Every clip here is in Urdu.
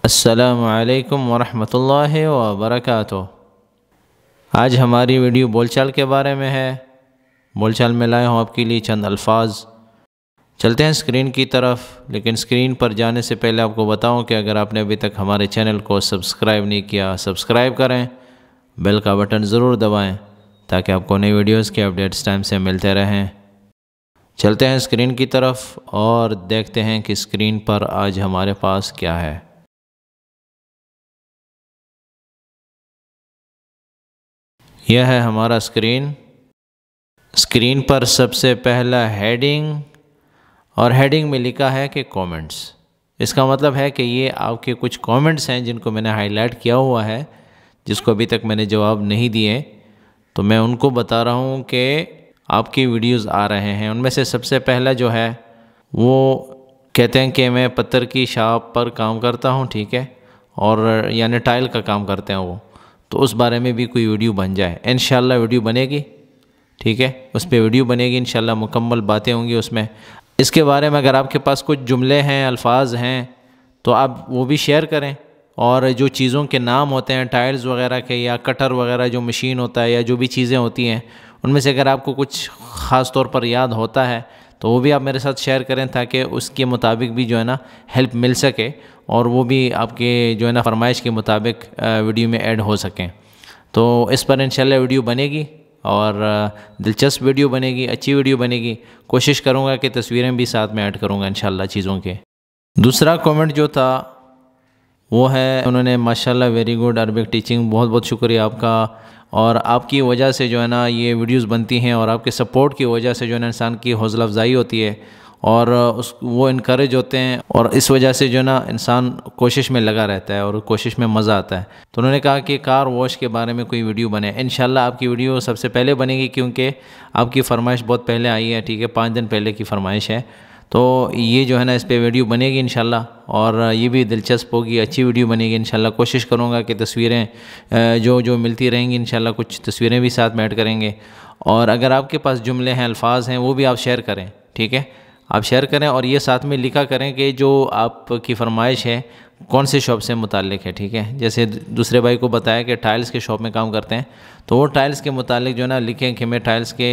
السلام علیکم ورحمۃ اللہ وبرکاتہ۔ آج ہماری ویڈیو بول چال کے بارے میں ہے۔ بول چال میں لائے ہوں آپ کے لیے چند الفاظ۔ چلتے ہیں اسکرین کی طرف، لیکن اسکرین پر جانے سے پہلے آپ کو بتاؤں کہ اگر آپ نے ابھی تک ہمارے چینل کو سبسکرائب نہیں کیا، سبسکرائب کریں، بیل کا بٹن ضرور دبائیں تاکہ آپ کو نئی ویڈیوز کے اپڈیٹس ٹائم سے ملتے رہیں۔ چلتے ہیں اسکرین کی طرف اور دیکھتے ہیں کہ اسکرین پر آج ہمارے پاس کیا ہے۔ یہ ہے ہمارا اسکرین۔ اسکرین پر سب سے پہلا ہیڈنگ، اور ہیڈنگ میں لکھا ہے کہ کومنٹس۔ اس کا مطلب ہے کہ یہ آپ کے کچھ کومنٹس ہیں جن کو میں نے ہائی لائٹ کیا ہوا ہے، جس کو ابھی تک میں نے جواب نہیں دیے، تو میں ان کو بتا رہا ہوں کہ آپ کی ویڈیوز آ رہے ہیں۔ ان میں سے سب سے پہلا جو ہے وہ کہتے ہیں کہ میں پتھر کی شاپ پر کام کرتا ہوں، ٹھیک ہے، اور یعنی ٹائل کا کام کرتے ہیں وہ، تو اس بارے میں بھی کوئی ویڈیو بن جائے۔ انشاءاللہ ویڈیو بنے گی، ٹھیک ہے، اس پہ ویڈیو بنے گی انشاءاللہ، مکمل باتیں ہوں گی اس میں۔ اس کے بارے میں اگر آپ کے پاس کچھ جملے ہیں، الفاظ ہیں، تو آپ وہ بھی شیئر کریں۔ اور جو چیزوں کے نام ہوتے ہیں ٹائلز وغیرہ کے، یا کٹر وغیرہ جو مشین ہوتا ہے، یا جو بھی چیزیں ہوتی ہیں، ان میں سے اگر آپ کو کچھ خاص طور پر یاد ہوتا ہے تو وہ بھی آپ میرے ساتھ شیئر کریں، تاکہ اس کے مطابق بھی جو ہے نا ہیلپ مل سکے، اور وہ بھی آپ کے جو ہے نا فرمائش کے مطابق ویڈیو میں ایڈ ہو سکیں۔ تو اس پر انشاءاللہ ویڈیو بنے گی، اور دلچسپ ویڈیو بنے گی، اچھی ویڈیو بنے گی۔ کوشش کروں گا کہ تصویریں بھی ساتھ میں ایڈ کروں گا انشاءاللہ چیزوں کے۔ دوسرا کومنٹ جو تھا وہ ہے، انہوں نے ماشاءاللہ ویری گڈ عربک ٹیچنگ، بہت بہت شکریہ آپ کا، اور آپ کی وجہ سے جو ہے نا یہ ویڈیوز بنتی ہیں، اور آپ کے سپورٹ کی وجہ سے جو ہے نا انسان کی حوصلہ افزائی ہوتی ہے، اور وہ انکریج ہوتے ہیں، اور اس وجہ سے جو ہے نا انسان کوشش میں لگا رہتا ہے، اور کوشش میں مزہ آتا ہے۔ تو انہوں نے کہا کہ کار واش کے بارے میں کوئی ویڈیو بنے۔ انشاءاللہ آپ کی ویڈیو سب سے پہلے بنے گی، کیونکہ آپ کی فرمائش بہت پہلے آئی ہے، ٹھیک ہے، 5 دن پہلے کی فرمائش ہے، تو یہ جو ہے نا اس پہ ویڈیو بنے گی انشاءاللہ، اور یہ بھی دلچسپ ہوگی، اچھی ویڈیو بنے گی انشاءاللہ۔ کوشش کروں گا کہ تصویریں جو ملتی رہیں گی انشاءاللہ، کچھ تصویریں بھی ساتھ میں ایڈ کریں گے، اور اگر آپ کے پاس جملے ہیں، الفاظ ہیں، وہ بھی آپ شیئر کریں، ٹھیک ہے، آپ شیئر کریں، اور یہ ساتھ میں لکھا کریں کہ جو آپ کی فرمائش ہے کون سے شاپ سے متعلق ہے، ٹھیک ہے۔ جیسے دوسرے بھائی کو بتایا کہ ٹائلز کے شاپ میں کام کرتے ہیں، تو وہ ٹائلز کے متعلق جو ہے نا لکھیں کہ میں ٹائلز کے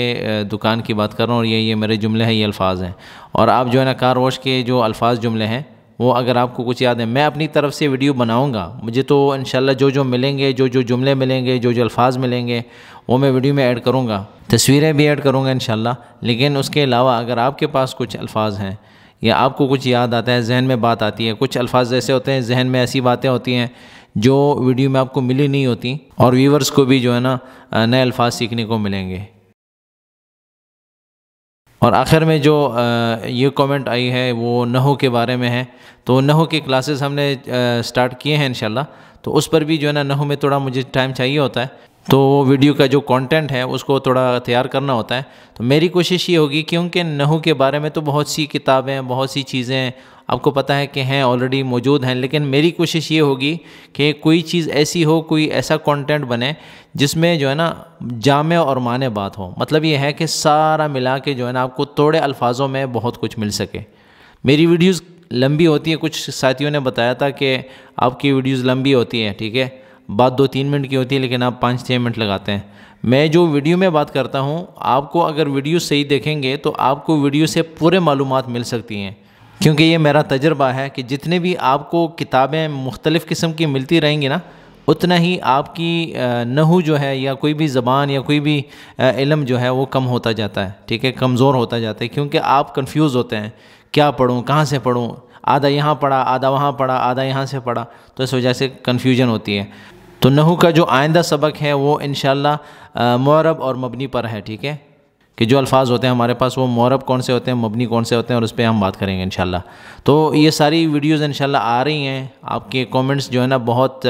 دکان کی بات کر رہا ہوں، اور یہ میرے جملے ہیں، یہ الفاظ ہیں۔ اور آپ جو ہے نا کار واش کے جو الفاظ جملے ہیں وہ اگر آپ کو کچھ یاد ہے، میں اپنی طرف سے ویڈیو بناؤں گا، مجھے تو انشاءاللہ جو ملیں گے، جو جملے ملیں گے، جو الفاظ ملیں گے، وہ میں ویڈیو میں ایڈ کروں گا، تصویریں بھی ایڈ کروں گا انشاءاللہ۔ لیکن اس کے علاوہ اگر آپ کے پاس کچھ الفاظ ہیں، یا آپ کو کچھ یاد آتا ہے، ذہن میں بات آتی ہے، کچھ الفاظ ایسے ہوتے ہیں ذہن میں ایسی باتیں ہوتی ہیں جو ویڈیو میں آپ کو ملی نہیں ہوتی، اور ویورز کو بھی جو ہے نا نئے الفاظ سیکھنے کو ملیں گے۔ اور آخر میں جو یہ کومنٹ آئی ہے وہ نحو کے بارے میں ہے، تو نحو کی کلاسز ہم نے سٹارٹ کیے ہیں انشاءاللہ، تو اس پر بھی جو ہے نا نحو میں تھوڑا مجھے ٹائم چاہیے ہوتا ہے، تو ویڈیو کا جو کانٹینٹ ہے اس کو تھوڑا تیار کرنا ہوتا ہے۔ تو میری کوشش یہ ہوگی، کیونکہ نحو کے بارے میں تو بہت سی کتابیں، بہت سی چیزیں آپ کو پتہ ہے کہ ہیں، آلریڈی موجود ہیں، لیکن میری کوشش یہ ہوگی کہ کوئی چیز ایسی ہو، کوئی ایسا کانٹینٹ بنے جس میں جو ہے نا جامع اور معنی بات ہو۔ مطلب یہ ہے کہ سارا ملا کے جو ہے نا آپ کو تھوڑے الفاظوں میں بہت کچھ مل سکے۔ میری ویڈیوز لمبی ہوتی ہے، کچھ ساتھیوں نے بتایا تھا کہ آپ کی ویڈیوز لمبی ہوتی ہیں، ٹھیک ہے، بات 2-3 منٹ کی ہوتی ہے، لیکن آپ 5-6 منٹ لگاتے ہیں۔ میں جو ویڈیو میں بات کرتا ہوں، آپ کو اگر ویڈیو صحیح دیکھیں گے تو آپ کو ویڈیو سے پورے معلومات مل سکتی ہیں، کیونکہ یہ میرا تجربہ ہے کہ جتنے بھی آپ کو کتابیں مختلف قسم کی ملتی رہیں گی نا، اتنا ہی آپ کی نحو جو ہے، یا کوئی بھی زبان، یا کوئی بھی علم جو ہے وہ کم ہوتا جاتا ہے، ٹھیک ہے، کمزور ہوتا جاتا ہے، کیونکہ آپ کنفیوز ہوتے ہیں، کیا پڑھوں، کہاں سے پڑھوں، آدھا یہاں پڑھا، آدھا وہاں پڑھا، آدھا یہاں سے پڑھا، تو اس وجہ سے کنفیوژن ہوتی ہے۔ تو نحو کا جو آئندہ سبق ہے وہ انشاءاللہ معرب اور مبنی پر ہے، ٹھیک ہے، کہ جو الفاظ ہوتے ہیں ہمارے پاس وہ معرب کون سے ہوتے ہیں، مبنی کون سے ہوتے ہیں، اور اس پہ ہم بات کریں گے انشاءاللہ۔ تو یہ ساری ویڈیوز انشاءاللہ آ رہی ہیں۔ آپ کے کومنٹس جو ہے نا بہت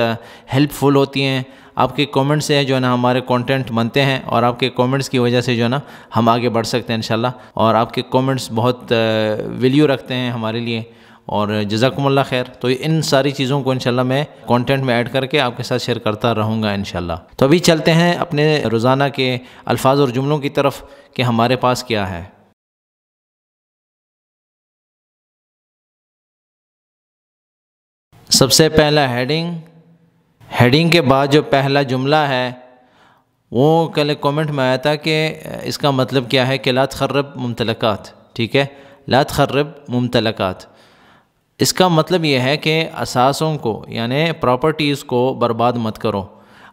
ہیلپ فل ہوتی ہیں، آپ کے کومنٹ سے جو ہے نا ہمارے کانٹینٹ بنتے ہیں، اور آپ کے کومنٹس کی وجہ سے جو ہے نا ہم آگے بڑھ سکتے ہیں انشاءاللہ، اور آپ کے کومنٹس بہت ویلیو رکھتے ہیں ہمارے لیے، اور جزاکم اللہ خیر۔ تو ان ساری چیزوں کو انشاءاللہ میں کانٹینٹ میں ایڈ کر کے آپ کے ساتھ شیئر کرتا رہوں گا انشاءاللہ۔ تو ابھی چلتے ہیں اپنے روزانہ کے الفاظ اور جملوں کی طرف کہ ہمارے پاس کیا ہے۔ سب سے پہلا ہیڈنگ کے بعد جو پہلا جملہ ہے وہ کل کومنٹ میں آیا تھا کہ اس کا مطلب کیا ہے کہ لا تخرب ممتلکات، ٹھیک ہے، لا تخرب ممتلکات، اس کا مطلب یہ ہے کہ اثاثوں کو یعنی پراپرٹیز کو برباد مت کرو۔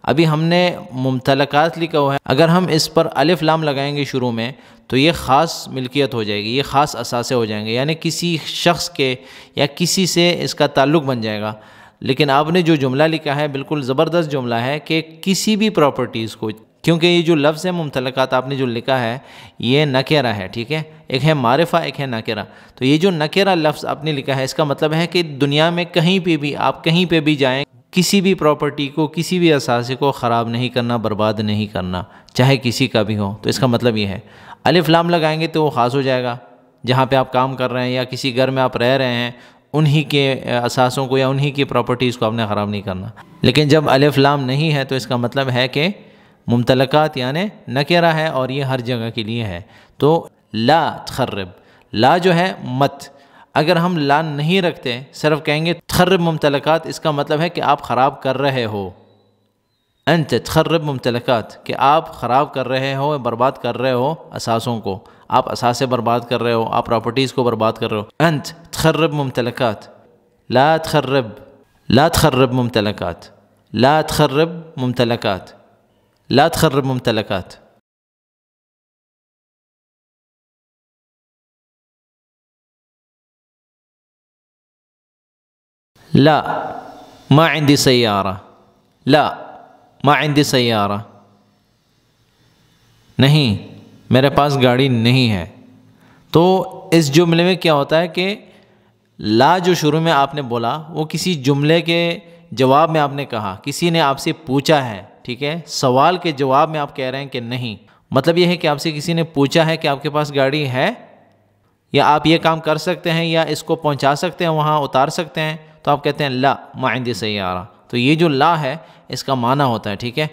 ابھی ہم نے ممتلکات لکھا ہوا ہے، اگر ہم اس پر الف لام لگائیں گے شروع میں تو یہ خاص ملکیت ہو جائے گی، یہ خاص اثاثے ہو جائیں گے، یعنی کسی شخص کے یا کسی سے اس کا تعلق بن جائے گا۔ لیکن آپ نے جو جملہ لکھا ہے بالکل زبردست جملہ ہے کہ کسی بھی پراپرٹیز کو، کیونکہ یہ جو لفظ ہے ممتلکات آپ نے جو لکھا ہے یہ نکرہ ہے، ٹھیک ہے، ایک ہے معرفہ ایک ہے نکرہ، تو یہ جو نکرہ لفظ آپ نے لکھا ہے اس کا مطلب ہے کہ دنیا میں کہیں پہ بھی آپ کہیں پہ بھی جائیں، کسی بھی پراپرٹی کو کسی بھی اثاثے کو خراب نہیں کرنا، برباد نہیں کرنا، چاہے کسی کا بھی ہو۔ تو اس کا مطلب یہ ہے الف لام لگائیں گے تو وہ خاص ہو جائے گا، جہاں پہ آپ کام کر رہے ہیں یا کسی گھر میں آپ رہ رہے ہیں انہی کے اثاثوں کو یا انہی کی پراپرٹیز کو آپ نے خراب نہیں کرنا۔ لیکن جب الف لام نہیں ہے تو اس کا مطلب ہے کہ ممتلکات یعنی نکرہ ہے اور یہ ہر جگہ کے لیے ہے۔ تو لا تخرب، لا جو ہے مت، اگر ہم لا نہیں رکھتے صرف کہیں گے تخرب ممتلکات، اس کا مطلب ہے کہ آپ خراب کر رہے ہو، انت تخرب ممتلکات، کہ آپ خراب کر رہے ہو، برباد کر رہے ہو اثاثوں کو، آپ اثاثے برباد کر رہے ہو، آپ پراپرٹیز کو برباد کر رہے ہو۔ انت تخرب ممتلکات، لا تخرب ممتلکات، لا تخرب ممتلکات، لا تخرب ممتلکات۔ لا ما عندي سیارہ، لا ما عندي سیارہ، نہیں میرے پاس گاڑی نہیں ہے۔ تو اس جملے میں کیا ہوتا ہے کہ لا جو شروع میں آپ نے بولا وہ کسی جملے کے جواب میں آپ نے کہا، کسی نے آپ سے پوچھا ہے، ٹھیک ہے، سوال کے جواب میں آپ کہہ رہے ہیں کہ نہیں، مطلب یہ ہے کہ آپ سے کسی نے پوچھا ہے کہ آپ کے پاس گاڑی ہے یا آپ یہ کام کر سکتے ہیں یا اس کو پہنچا سکتے ہیں، وہاں اتار سکتے ہیں، تو آپ کہتے ہیں لا ما عندي سیارہ۔ تو یہ جو لا ہے اس کا معنی ہوتا ہے، ٹھیک ہے،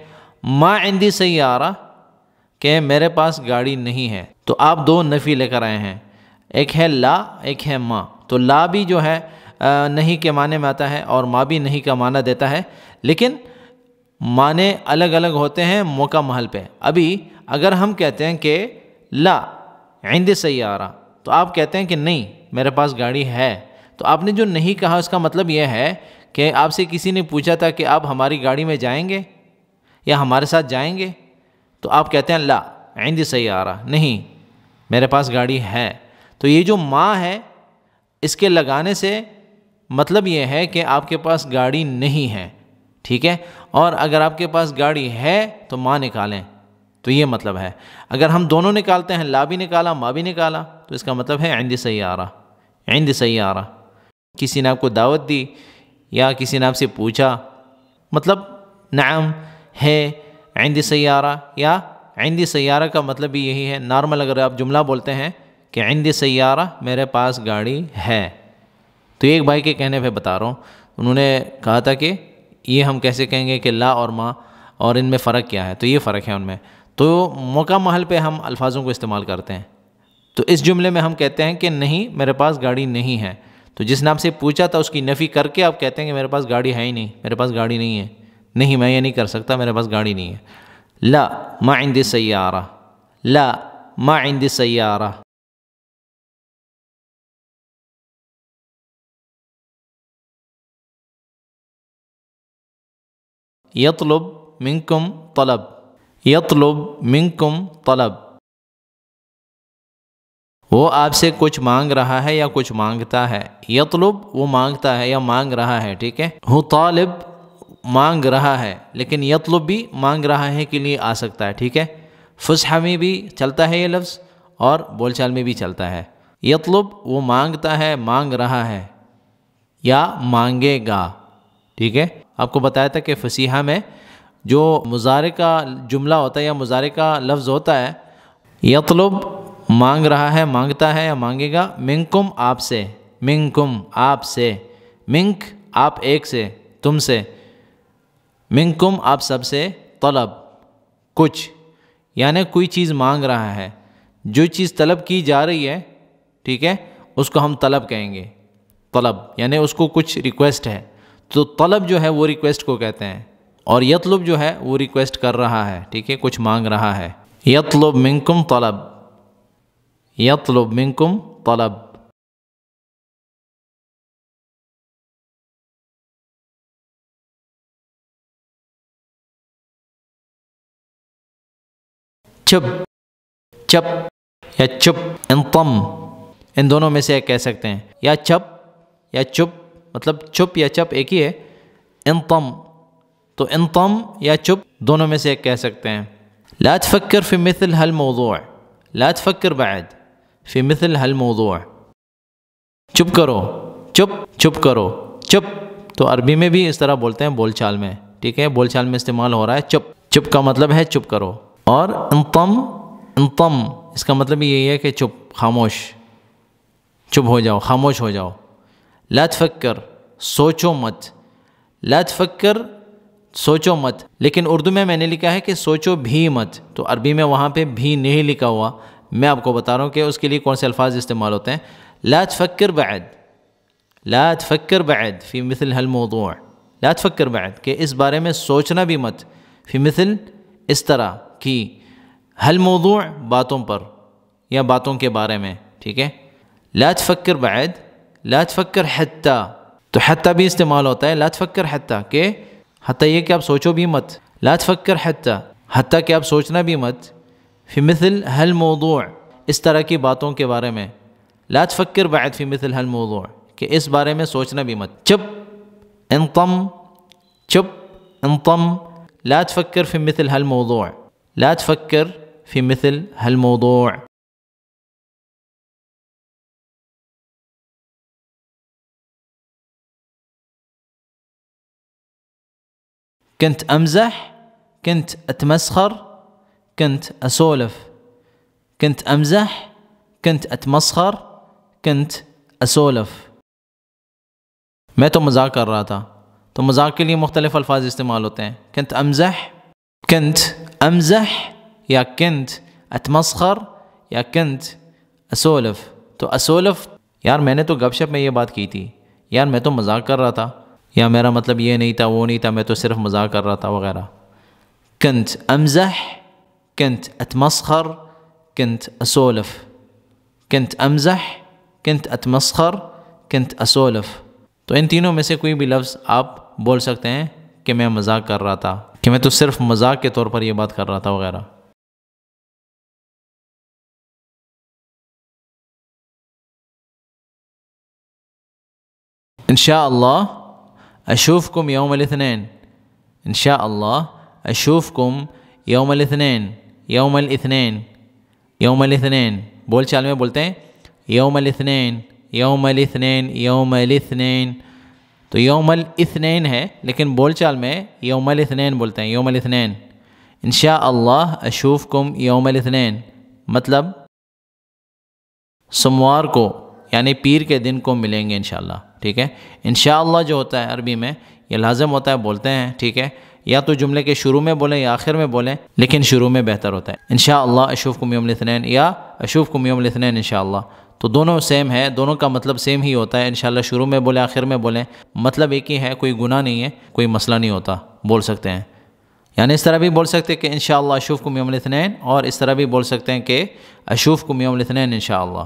ما عندي سیارہ کہ میرے پاس گاڑی نہیں ہے۔ تو آپ دو نفی لے کر آئے ہیں، ایک ہے لا ایک ہے ما۔ تو لا بھی جو ہے نہیں کے معنی میں آتا ہے اور ما بھی نہیں کا معنی دیتا ہے، لیکن معنی الگ الگ ہوتے ہیں موقع محل پہ۔ ابھی اگر ہم کہتے ہیں کہ لا عندي سیارہ تو آپ کہتے ہیں کہ نہیں میرے پاس گاڑی ہے، تو آپ نے جو نہیں کہا اس کا مطلب یہ ہے کہ آپ سے کسی نے پوچھا تھا کہ آپ ہماری گاڑی میں جائیں گے یا ہمارے ساتھ جائیں گے، تو آپ کہتے ہیں لا عندي سیارہ، نہیں میرے پاس گاڑی ہے۔ تو یہ جو ما ہے اس کے لگانے سے مطلب یہ ہے کہ آپ کے پاس گاڑی نہیں ہے، ٹھیک ہے، اور اگر آپ کے پاس گاڑی ہے تو ما نکالیں، تو یہ مطلب ہے۔ اگر ہم دونوں نکالتے ہیں، لا بھی نکالا ما بھی نکالا، تو اس کا مطلب ہے عندي سیارہ، عندي سیارہ۔ کسی نے آپ کو دعوت دی یا کسی نے آپ سے پوچھا، مطلب نعم ہے عندي سیارہ، یا عندي سیارہ کا مطلب بھی یہی ہے۔ نارمل اگر آپ جملہ بولتے ہیں کہ عندي سیارہ میرے پاس گاڑی ہے، تو ایک بھائی کے کہنے پہ بتا رہا ہوں، انہوں نے کہا تھا کہ یہ ہم کیسے کہیں گے کہ لا اور ما اور ان میں فرق کیا ہے، تو یہ فرق ہے ان میں۔ تو موقع محل پہ ہم الفاظوں کو استعمال کرتے ہیں۔ تو اس جملے میں ہم کہتے ہیں کہ نہیں میرے پاس گاڑی نہیں ہے، تو جس نے آپ سے پوچھا تھا اس کی نفی کر کے آپ کہتے ہیں کہ میرے پاس گاڑی ہے ہی نہیں، میرے پاس گاڑی نہیں ہے، نہیں میں یہ نہیں کر سکتا، میرے پاس گاڑی نہیں ہے۔ لا ما عندي سیارہ، لا ما عندي سیارہ۔ یطلب منکم طلب، یطلب منکم طلب، وہ آپ سے کچھ مانگ رہا ہے یا کچھ مانگتا ہے۔ یطلب وہ مانگتا ہے یا مانگ رہا ہے، ٹھیک ہے، ہو طالب مانگ رہا ہے، لیکن یطلب بھی مانگ رہا ہے کے لیے آ سکتا ہے، ٹھیک ہے، فصحى میں بھی چلتا ہے یہ لفظ اور بول چال میں بھی چلتا ہے۔ یطلب وہ مانگتا ہے، مانگ رہا ہے یا مانگے گا، ٹھیک ہے۔ آپ کو بتایا تھا کہ فصیحہ میں جو مضارع کا جملہ ہوتا ہے یا مضارع کا لفظ ہوتا ہے، یطلب مانگ رہا ہے، مانگتا ہے یا مانگے گا، منکم آپ سے، منکم آپ سے، منک آپ ایک سے، تم سے، منکم آپ سب سے، طلب کچھ، یعنی کوئی چیز مانگ رہا ہے، جو چیز طلب کی جا رہی ہے، ٹھیک ہے، اس کو ہم طلب کہیں گے، طلب یعنی اس کو کچھ ریکویسٹ ہے، تو طلب جو ہے وہ ریکویسٹ کو کہتے ہیں، اور یطلب جو ہے وہ ریکویسٹ کر رہا ہے، ٹھیک ہے، کچھ مانگ رہا ہے۔ یطلب منکم طلب، یطلب منکم طلب۔ چپ، چپ یا چپ، انطم، ان دونوں میں سے ایک کہہ سکتے ہیں، یا چپ یا چپ، مطلب چپ یا چپ ایک ہی ہے۔ انطم، تو انطم یا چپ دونوں میں سے ایک کہہ سکتے ہیں۔ لا تفکر فی مثل هالموضوع، لا تفکر بعد فی مثل هالموضوع، چپ کرو، چپ، چپ کرو، چپ تو عربی میں بھی اس طرح بولتے ہیں بول چال میں، ٹھیک ہے، بول چال میں استعمال ہو رہا ہے چپ، چپ کا مطلب ہے چپ کرو۔ اور انطم، انطم اس کا مطلب یہی ہے کہ چپ، خاموش، چپ ہو جاؤ، خاموش ہو جاؤ۔ لا تفکر، سوچو مت، لا تفکر سوچو مت، لیکن اردو میں نے لکھا ہے کہ سوچو بھی مت، تو عربی میں وہاں پہ بھی نہیں لکھا ہوا، میں آپ کو بتا رہا ہوں کہ اس کے لیے کون سے الفاظ استعمال ہوتے ہیں۔ لا تفکر بعد، لا تفکر بعد فی مثل هالموضوع، لا تفکر بعد کہ اس بارے میں سوچنا بھی مت، فی مثل اس طرح کی، هالموضوع باتوں پر یا باتوں کے بارے میں، ٹھیک ہے۔ لا تفکر بعد، لا تفکر حتی، تو حتی بھی استعمال ہوتا ہے، لا تفکر حتی کہ حتی یہ کہ آپ سوچو بھی مت، لا تفکر حتی، حتی کہ آپ سوچنا بھی مت، فی مثل هالموضوع اس طرح کی باتوں کے بارے میں، لا تفکر بعد فی مثل هالموضوع کہ اس بارے میں سوچنا بھی مت، چپ، انطم، چپ، انطم، لا تفکر فی مثل هالموضوع، لا تفکر فی مثل هالموضوع۔ كنت أمزح، كنت أتمسخر، كنت أسولف، كنت أمزح، كنت أتمسخر، كنت أسولف، میں تو مذاق کر رہا تھا، تو مذاق کے لیے مختلف الفاظ استعمال ہوتے ہیں، كنت أمزح، كنت أمزح یا كنت أتمسخر یا كنت أسولف، تو أسولف یار میں نے تو گپ شپ میں یہ بات کی تھی، یار میں تو مذاق کر رہا تھا، یا میرا مطلب یہ نہیں تھا، وہ نہیں تھا، میں تو صرف مذاق کر رہا تھا وغیرہ۔ كنت أمزح، كنت أتمسخر، كنت أسولف، كنت أمزح، كنت أتمسخر، كنت أسولف، تو ان تینوں میں سے کوئی بھی لفظ آپ بول سکتے ہیں کہ میں مذاق کر رہا تھا، کہ میں تو صرف مذاق کے طور پر یہ بات کر رہا تھا وغیرہ۔ انشاءاللہ اشوفکم یوم الاثنین، انشاءاللہ اشوفکم یوم الاثنین، یوم الاثنین، یوم الاثنین بول چال میں بولتے ہیں یوم الاثنین، یوم الاثنین، یوم الاثنین، تو یوم الاثنین ہے لیکن بول چال میں یوم الاثنین بولتے ہیں، یوم الاثنین۔ انشاءاللہ اشوفکم یوم الاثنین مطلب سوموار کو یعنی پیر کے دن کو ملیں گے انشاءاللہ، ٹھیک ہے۔ انشاءاللہ جو ہوتا ہے عربی میں یہ لازم ہوتا ہے، بولتے ہیں، ٹھیک ہے، یا تو جملے کے شروع میں بولیں یا آخر میں بولیں، لیکن شروع میں بہتر ہوتا ہے۔ انشاءاللہ اشوفکم یوم الاثنین یا اشوفکم یوم الاثنین انشاءاللہ، تو دونوں سیم ہے، دونوں کا مطلب سیم ہی ہوتا ہے، انشاءاللہ شروع میں بولیں آخر میں بولیں، مطلب ایک ہی ہے، کوئی گناہ نہیں ہے، کوئی مسئلہ نہیں ہوتا، بول سکتے ہیں۔ یعنی اس طرح بھی بول سکتے ہیں کہ انشاءاللہ اشوفکم یوم الاثنین، اور اس طرح بھی بول سکتے ہیں کہ اشوفکم یوم الاثنین انشاءاللہ۔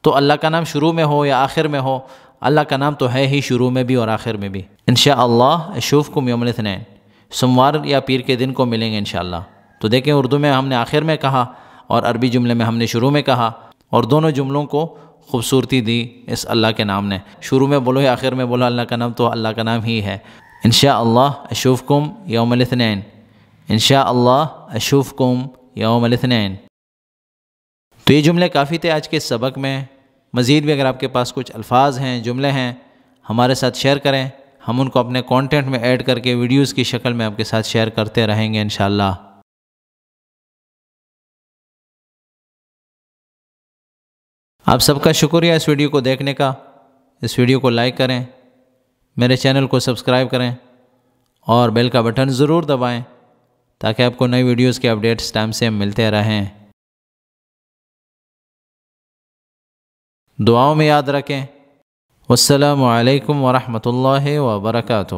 تو اللہ کا نام شروع میں ہو یا آخر میں ہو، اللہ کا نام تو ہے ہی شروع میں بھی اور آخر میں بھی۔ انشاءاللہ اشوفکم یوم الاثنین، سوموار یا پیر کے دن کو ملیں گے انشاءاللہ۔ تو دیکھیں اردو میں ہم نے آخر میں کہا اور عربی جملے میں ہم نے شروع میں کہا، اور دونوں جملوں کو خوبصورتی دی اس اللہ کے نام نے، شروع میں بولو یا آخر میں بولو، اللہ کا نام تو اللہ کا نام ہی ہے۔ انشاءاللہ اشوفکم یوم الاثنین، انشاءاللہ اشوفکم یوم الاثنین۔ تو یہ جملے کافی تھے آج کے سبق میں، مزید بھی اگر آپ کے پاس کچھ الفاظ ہیں، جملے ہیں، ہمارے ساتھ شیئر کریں، ہم ان کو اپنے کانٹینٹ میں ایڈ کر کے ویڈیوز کی شکل میں آپ کے ساتھ شیئر کرتے رہیں گے انشاءاللہ۔ آپ سب کا شکریہ اس ویڈیو کو دیکھنے کا، اس ویڈیو کو لائک کریں، میرے چینل کو سبسکرائب کریں اور بیل کا بٹن ضرور دبائیں تاکہ آپ کو نئی ویڈیوز کے اپڈیٹس ٹائم سے ملتے رہیں۔ دعاؤں میں یاد رکھیں، والسلام علیکم ورحمۃ اللہ وبرکاتہ۔